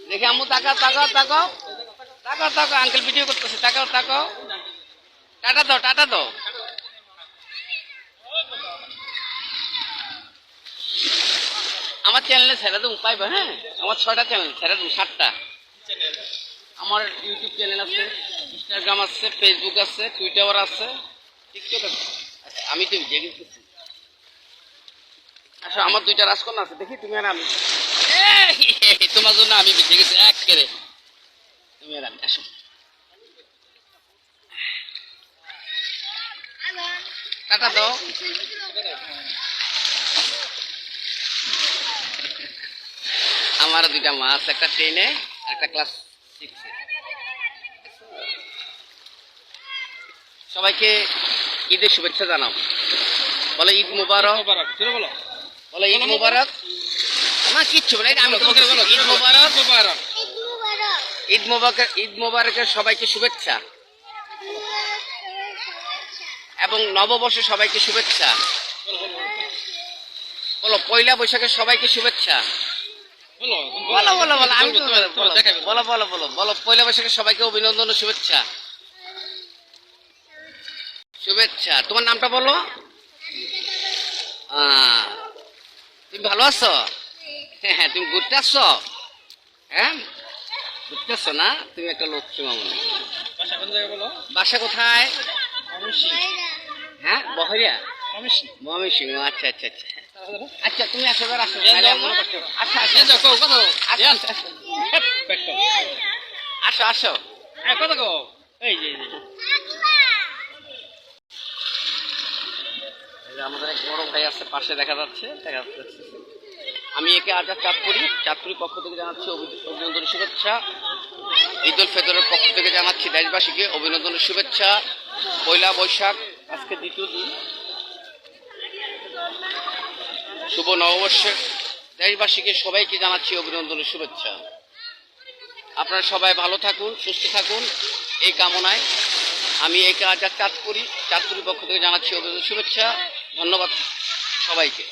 দেখে আম্মু তাকাও তাকাও তাকাও তাকাও তাকাও আঙ্কেল ভিডিও করতেছে তাকাও তাকাও টাটা দাও টাটা দাও আমার চ্যানেলে ছেড়ে দেবো পাইবা হ্যাঁ আমার 6টা চ্যানেল ছেড়ে দেবো 7টা আমার ইউটিউব চ্যানেল আছে ইনস্টাগ্রাম আছে ফেসবুক আছে টুইটার আছে টিকটক আছে আচ্ছা আমি তো জেগেছি আচ্ছা আমার 2টা রাজকন্যা আছে দেখি তুমি আর আমি তোমার জন্য আমি বেঁচে গেছি এক করে তুমি আর আমি আসো টাটা দাও আমার 2টা মাছ একটা 10-এ একটা ক্লাস 6-এ সবাইকে ঈদের শুভেচ্ছা জানাও বলে ঈদ মুবারক বলে ঈদ মুবারক না কিচ্ছু বলে আমি তোমাকে বলো ঈদ মুবারক ঈদ মুবারকের সবাইকে শুভেচ্ছা এবং নববর্ষে সবাইকে শুভেচ্ছা বলো পয়লা বৈশাখের সবাইকে শুভেচ্ছা বলো বলো বলো আমি বলো বলো বলো বলো পয়লা বৈশাখের সবাইকে অভিনন্দন ও শুভেচ্ছা শুভেচ্ছা তোমার নামটা বলো তুমি ভালো আছো হ্যাঁ হ্যাঁ তুমি ঘুরতে আসছো হ্যাঁ ঘুরতে আসছো না তুমি একটা লক্ষ্মী মামনি বাসা কোথায় হ্যাঁ বহরিয়া ময়মনসিংহ আচ্ছা আচ্ছা আচ্ছা আচ্ছা তুমি আসো আসো আচ্ছা আচ্ছা আসো আসো কথা কো এই যে আমাদের এক বড় ভাই আছে পাশে দেখা যাচ্ছে আমি একে আজাদ চাঁদপুরি পক্ষ থেকে জানাচ্ছি অভিনন্দন শুভেচ্ছা ঈদ উল ফিতরের পক্ষ থেকে জানাচ্ছি দেশবাসীকে অভিনন্দন শুভেচ্ছা পয়লা বৈশাখ আজকে 2য় দিন শুভ নববর্ষে দেশবাসীকে সবাইকে জানাচ্ছি অভিনন্দন শুভেচ্ছা আপনারা সবাই ভালো থাকুন সুস্থ থাকুন এই কামনায় আমি একে আজাদ চাঁদপুরি পক্ষ থেকে জানাচ্ছি অভিনন্দন শুভেচ্ছা ধন্যবাদ সবাইকে।